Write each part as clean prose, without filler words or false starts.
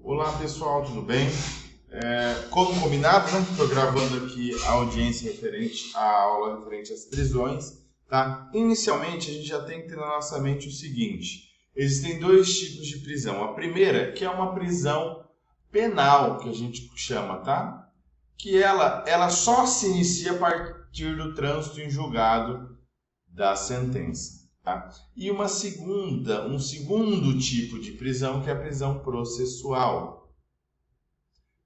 Olá pessoal, tudo bem? Como combinado, né? Estou gravando aqui a audiência referente à aula referente às prisões. Tá? Inicialmente, a gente já tem que ter na nossa mente o seguinte: existem dois tipos de prisão. A primeira, que é uma prisão penal, que a gente chama, tá? Que ela só se inicia a partir do trânsito em julgado da sentença. Tá? E um segundo tipo de prisão, que é a prisão processual.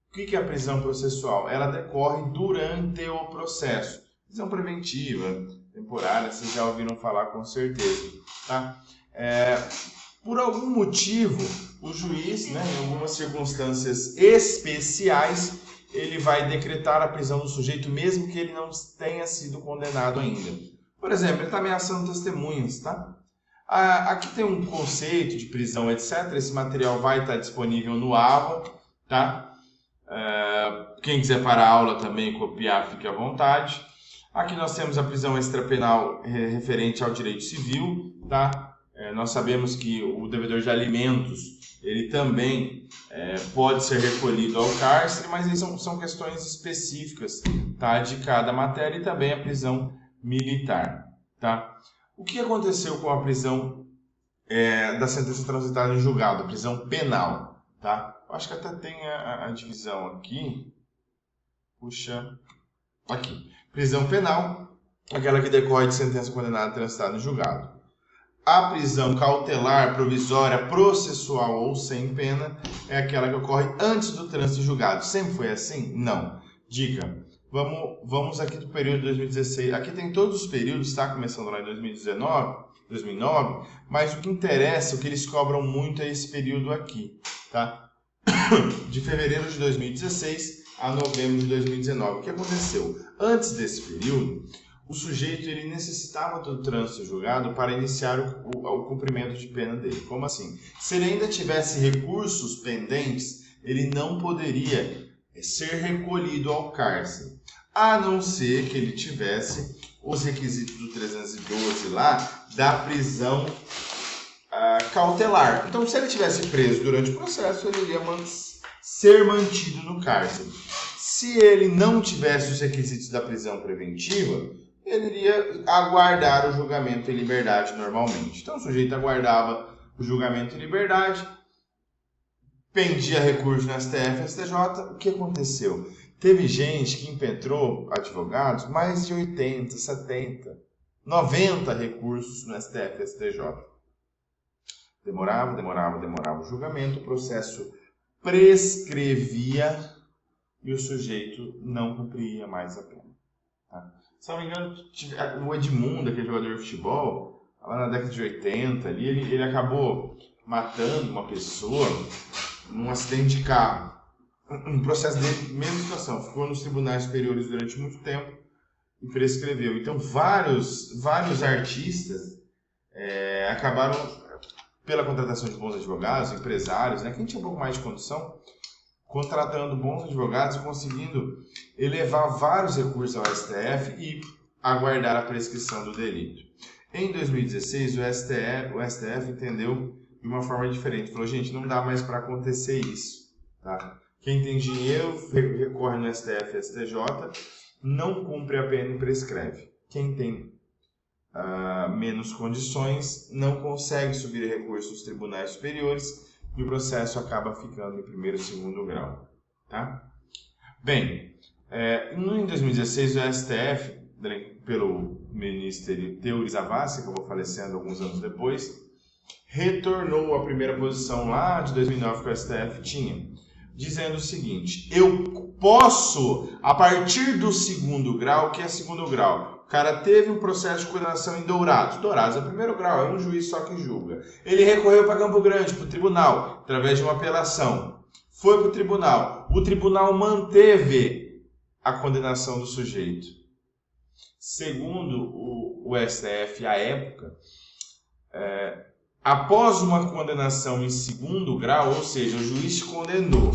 O que é a prisão processual? Ela decorre durante o processo. Prisão preventiva, temporária, vocês já ouviram falar com certeza. Tá? Por algum motivo, o juiz, em algumas circunstâncias especiais, ele vai decretar a prisão do sujeito, mesmo que ele não tenha sido condenado ainda. Por exemplo, ele está ameaçando testemunhas, tá? Aqui tem um conceito de prisão, etc. Esse material vai estar disponível no AVA, tá? Quem quiser parar a aula também copiar, fique à vontade. Aqui nós temos a prisão extrapenal referente ao direito civil, tá? Nós sabemos que o devedor de alimentos, ele também pode ser recolhido ao cárcere, mas são questões específicas, tá? De cada matéria, e também a prisão militar, tá? O que aconteceu com a prisão da sentença transitada em julgado, prisão penal, tá? Eu acho que até tem a divisão aqui. Puxa, aqui. Prisão penal, aquela que decorre de sentença condenada transitada em julgado. A prisão cautelar, provisória, processual ou sem pena é aquela que ocorre antes do trânsito em julgado. Sempre foi assim? Não. Dica. Vamos aqui do período de 2016. Aqui tem todos os períodos, está começando lá em 2009, mas o que interessa, o que eles cobram muito é esse período aqui, tá? De fevereiro de 2016 a novembro de 2019. O que aconteceu? Antes desse período, o sujeito ele necessitava do trânsito julgado para iniciar o cumprimento de pena dele. Como assim? Se ele ainda tivesse recursos pendentes, ele não poderia ser recolhido ao cárcere, a não ser que ele tivesse os requisitos do 312 lá da prisão cautelar. Então, se ele tivesse preso durante o processo, ele iria ser mantido no cárcere. Se ele não tivesse os requisitos da prisão preventiva, ele iria aguardar o julgamento em liberdade normalmente. Então, o sujeito aguardava o julgamento em liberdade, pendia recurso no STF, STJ. O que aconteceu? Teve gente que impetrou, advogados, mais de 80, 70, 90 recursos no STF, STJ. Demorava o julgamento, o processo prescrevia e o sujeito não cumpria mais a pena. Tá? Se não me engano, o Edmundo, aquele jogador de futebol, lá na década de 80, ali, ele acabou matando uma pessoa num acidente de carro. Um processo dele, mesma situação, ficou nos tribunais superiores durante muito tempo e prescreveu. Então, vários artistas acabaram, pela contratação de bons advogados, empresários, quem tinha um pouco mais de condição, contratando bons advogados e conseguindo elevar vários recursos ao STF e aguardar a prescrição do delito. Em 2016, o STF entendeu de uma forma diferente. Falou, gente, não dá mais para acontecer isso. Tá? Quem tem dinheiro recorre no STF e STJ, não cumpre a pena e prescreve. Quem tem menos condições não consegue subir recurso aos tribunais superiores e o processo acaba ficando em primeiro e segundo grau. Tá? Bem, em 2016 o STF, pelo ministro Teori Zavascki, que acabou falecendo alguns anos depois, retornou à primeira posição lá de 2009 que o STF tinha, dizendo o seguinte: eu posso, a partir do segundo grau, que é segundo grau, o cara teve um processo de condenação em Dourados. Dourados é primeiro grau, é um juiz só que julga. Ele recorreu para Campo Grande, para o tribunal, através de uma apelação. Foi para o tribunal manteve a condenação do sujeito. Segundo o STF, à época, após uma condenação em segundo grau, ou seja, o juiz te condenou,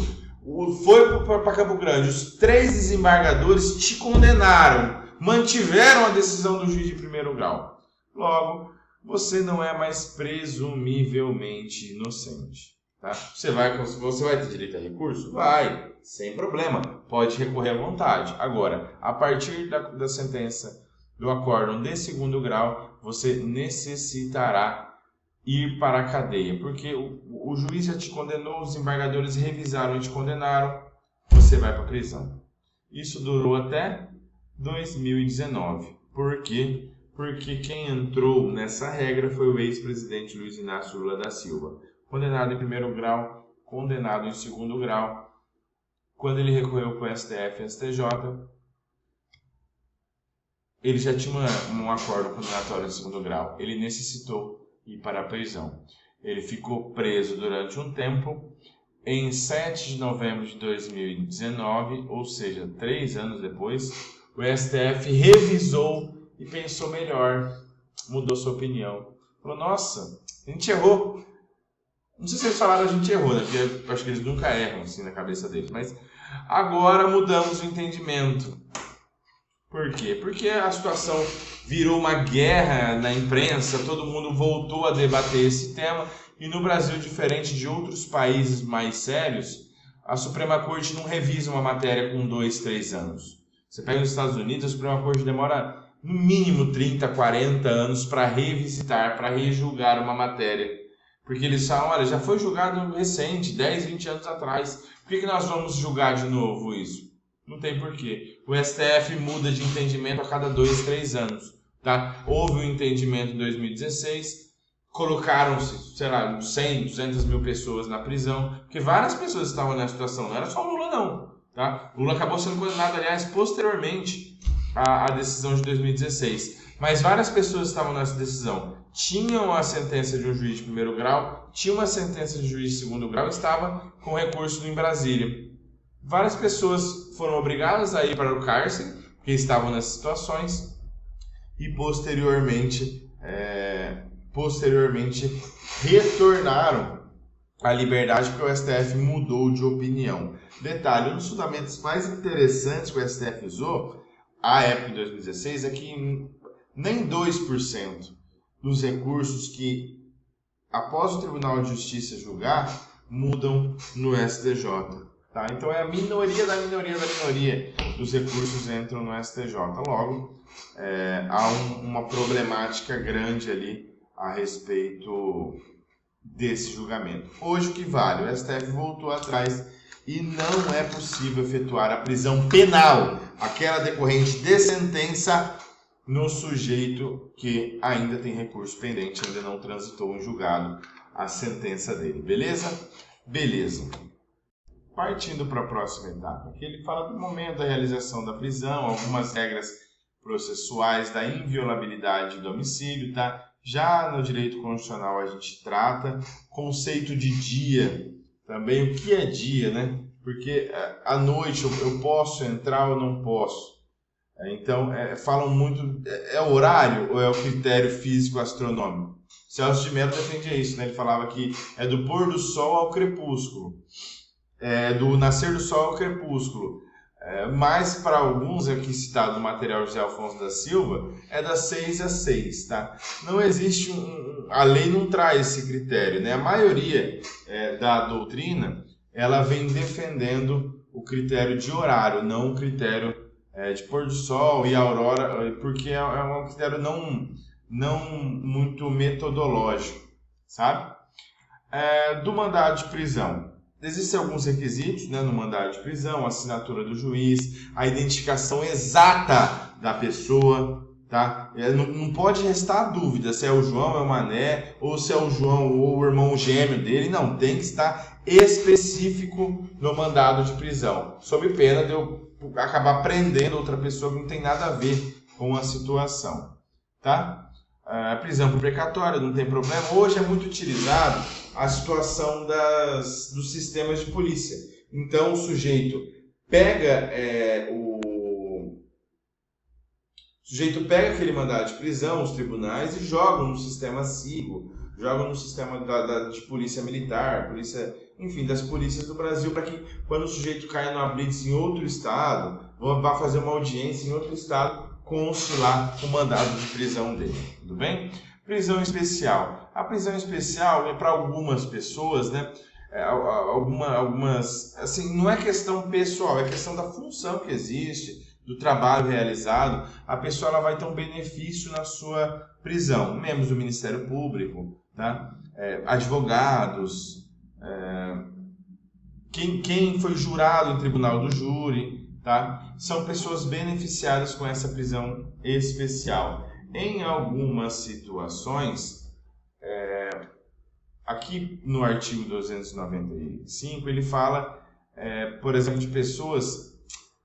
foi para Campo Grande, os 3 desembargadores te condenaram, mantiveram a decisão do juiz de primeiro grau. Logo, você não é mais presumivelmente inocente. Tá? Você vai ter direito a recurso? Vai, sem problema, pode recorrer à vontade. Agora, a partir da sentença do acórdão de segundo grau, você necessitará ir para a cadeia, porque o juiz já te condenou, os desembargadores revisaram e te condenaram, você vai para a prisão. Isso durou até 2019. Por quê? Porque quem entrou nessa regra foi o ex-presidente Luiz Inácio Lula da Silva. Condenado em primeiro grau, condenado em segundo grau. Quando ele recorreu para o STF e STJ, ele já tinha um acordo condenatório em segundo grau. Ele necessitou ir para a prisão. Ele ficou preso durante um tempo. Em 7 de novembro de 2019, ou seja, 3 anos depois, o STF revisou e pensou melhor, mudou sua opinião. Falou, nossa, a gente errou. Não sei se eles falaram a gente errou, né? Porque eu acho que eles nunca erram assim na cabeça deles. Mas agora mudamos o entendimento. Por quê? Porque a situação virou uma guerra na imprensa, todo mundo voltou a debater esse tema. E no Brasil, diferente de outros países mais sérios, a Suprema Corte não revisa uma matéria com 2, 3 anos. Você pega nos Estados Unidos, a Suprema Corte demora no mínimo 30, 40 anos para revisitar, para rejulgar uma matéria. Porque eles falam, olha, já foi julgado recente, 10, 20 anos atrás. Por que nós vamos julgar de novo isso? Não tem porquê. O STF muda de entendimento a cada 2, 3 anos. Tá? Houve um entendimento em 2016, colocaram-se, sei lá, 100, 200 mil pessoas na prisão, porque várias pessoas estavam nessa situação, não era só o Lula não. Tá? O Lula acabou sendo condenado, aliás, posteriormente à decisão de 2016. Mas várias pessoas estavam nessa decisão. Tinham a sentença de um juiz de primeiro grau, tinha uma sentença de juiz de segundo grau e estava com recurso em Brasília. Várias pessoas foram obrigadas a ir para o cárcere, porque estavam nessas situações, e posteriormente retornaram à liberdade porque o STF mudou de opinião. Detalhe, um dos fundamentos mais interessantes que o STF usou, à época de 2016, é que nem 2% dos recursos que, após o Tribunal de Justiça julgar, mudam no STJ. Tá? Então é a minoria da minoria da minoria dos recursos entram no STJ. Logo, há uma problemática grande ali a respeito desse julgamento. Hoje o que vale? O STF voltou atrás e não é possível efetuar a prisão penal, aquela decorrente de sentença, no sujeito que ainda tem recurso pendente, ainda não transitou em julgado a sentença dele. Beleza? Beleza. Partindo para a próxima etapa, aqui ele fala do momento da realização da prisão, algumas regras processuais da inviolabilidade do domicílio, tá? Já no direito constitucional a gente trata conceito de dia, também o que é dia, né? Porque à noite eu posso entrar ou não posso. Então, falam muito, é o horário ou é o critério físico astronômico? Celso de Mello defendia isso, né? Ele falava que é do pôr do sol ao crepúsculo, do nascer do sol ao crepúsculo. Mas para alguns, aqui citado no material José Alfonso da Silva, é das 6 às 6, tá? Não existe a lei não traz esse critério, né? A maioria da doutrina, ela vem defendendo o critério de horário, não o critério de pôr do sol e aurora, porque é um critério não muito metodológico, sabe? Do mandado de prisão. Existem alguns requisitos, né, no mandado de prisão, a assinatura do juiz, a identificação exata da pessoa, tá? Não pode restar dúvida se é o João, é o Mané, ou se é o João ou o irmão gêmeo dele. Não, tem que estar específico no mandado de prisão, sob pena de eu acabar prendendo outra pessoa que não tem nada a ver com a situação, tá? A prisão por precatório não tem problema. Hoje é muito utilizado a situação dos sistemas de polícia. Então o sujeito pega aquele mandado de prisão, os tribunais, e joga no sistema SIGO, joga no sistema de polícia militar, enfim, das polícias do Brasil, para que quando o sujeito cai numa blitz em outro estado, vá fazer uma audiência em outro estado, conste lá o mandado de prisão dele. Tudo bem? Prisão especial. A prisão especial é para algumas pessoas, né? algumas, assim, não é questão pessoal, é questão da função que existe, do trabalho realizado. A pessoa ela vai ter um benefício na sua prisão. Membros do Ministério Público, tá? Advogados, quem foi jurado em tribunal do júri, tá? São pessoas beneficiadas com essa prisão especial. Em algumas situações, aqui no artigo 295, ele fala, por exemplo, de pessoas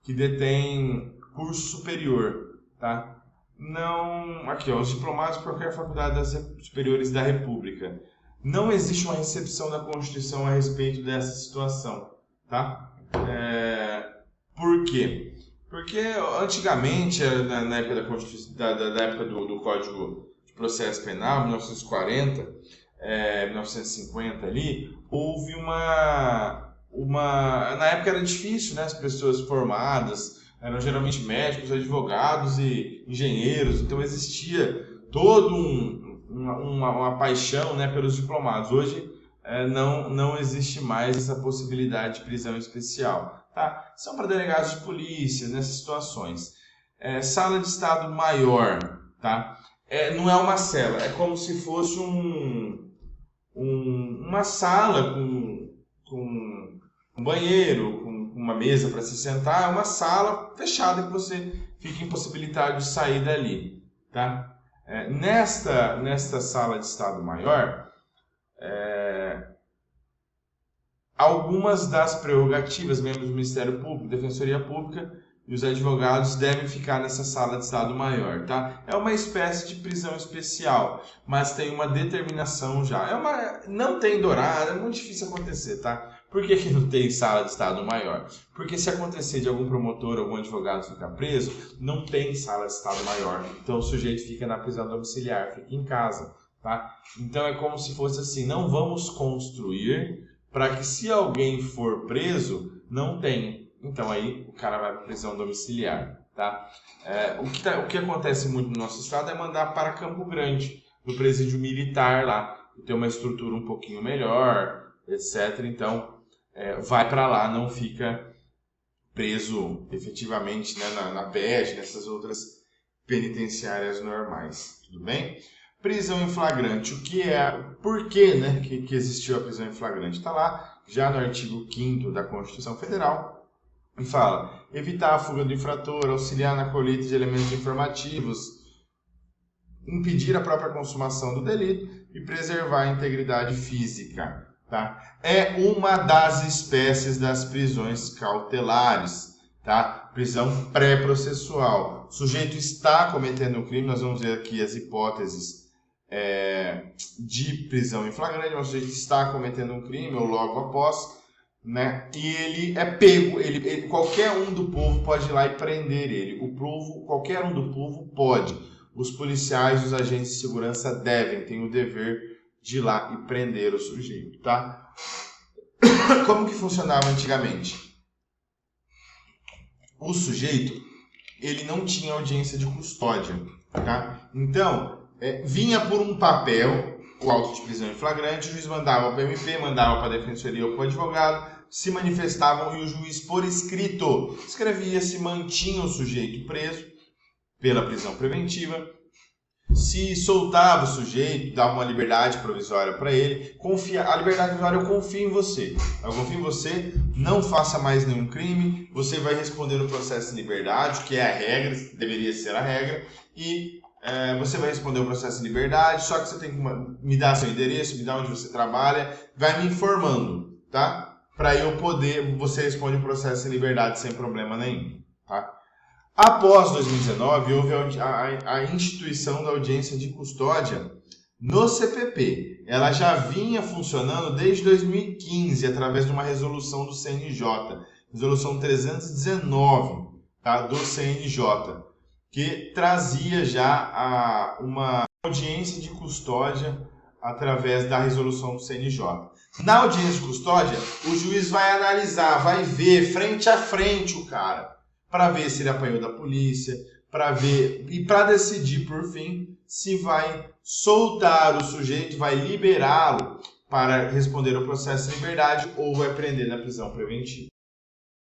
que detêm curso superior, tá? Não, aqui, ó, os diplomados por qualquer faculdade das superiores da República. Não existe uma recepção da Constituição a respeito dessa situação, tá? Por quê? Porque antigamente, na época da Constituição, da época do Código de Processo Penal, 1940, 1950 ali, houve na época era difícil, né? As pessoas formadas eram geralmente médicos, advogados e engenheiros, então existia todo uma paixão, né, pelos diplomados. Hoje não existe mais essa possibilidade de prisão especial, tá? São para delegados de polícia nessas situações. Sala de Estado Maior, tá? Não é uma cela, é como se fosse uma sala com um banheiro, com uma mesa para se sentar, é uma sala fechada que você fica impossibilitado de sair dali, tá? Nesta sala de Estado Maior, algumas das prerrogativas, membros do Ministério Público, Defensoria Pública e os advogados devem ficar nessa sala de Estado Maior, tá? É uma espécie de prisão especial, mas tem uma determinação já. Não tem dourado, é muito difícil acontecer, tá? Por que não tem sala de Estado Maior? Porque se acontecer de algum promotor, algum advogado ficar preso, não tem sala de Estado Maior. Então o sujeito fica na prisão domiciliar, fica em casa, tá? Então é como se fosse assim, não vamos construir para que se alguém for preso, não tenha. Então aí o cara vai para prisão domiciliar, tá? O que acontece muito no nosso estado é mandar para Campo Grande, no presídio militar lá, ter uma estrutura um pouquinho melhor, etc. Então vai para lá, não fica preso efetivamente, né, na PET, nessas outras penitenciárias normais, tudo bem? Prisão em flagrante, por que, né, que existiu a prisão em flagrante? Está lá já no artigo 5º da Constituição Federal, e fala: evitar a fuga do infrator, auxiliar na colheita de elementos informativos, impedir a própria consumação do delito e preservar a integridade física, tá? É uma das espécies das prisões cautelares, tá? Prisão pré-processual. O sujeito está cometendo um crime, nós vamos ver aqui as hipóteses de prisão em flagrante, mas o sujeito está cometendo um crime ou logo após, né? E ele é pego, qualquer um do povo pode ir lá e prender ele. Qualquer um do povo pode. Os policiais, os agentes de segurança têm o dever de ir lá e prender o sujeito, tá? Como que funcionava antigamente? O sujeito, ele não tinha audiência de custódia, tá? Então, vinha por um papel o auto de prisão em flagrante, o juiz mandava para o MP, mandava para a defensoria ou para o advogado, se manifestavam e o juiz, por escrito, escrevia se mantinha o sujeito preso pela prisão preventiva, se soltava o sujeito, dava uma liberdade provisória para ele, a liberdade provisória, eu confio em você, não faça mais nenhum crime, você vai responder no processo de liberdade, que é a regra, deveria ser a regra, e você vai responder o processo de liberdade, só que você tem que me dar seu endereço, me dar onde você trabalha, vai me informando, tá? Para eu poder, você responde o processo de liberdade sem problema nenhum, tá? Após 2019, houve a instituição da audiência de custódia no CPP. Ela já vinha funcionando desde 2015, através de uma resolução do CNJ, resolução 319, tá? Do CNJ, que trazia já uma audiência de custódia através da resolução do CNJ. Na audiência de custódia, o juiz vai analisar, vai ver frente a frente o cara, para ver se ele apanhou da polícia, para ver e para decidir, por fim, se vai soltar o sujeito, vai liberá-lo para responder ao processo de liberdade ou vai prender na prisão preventiva.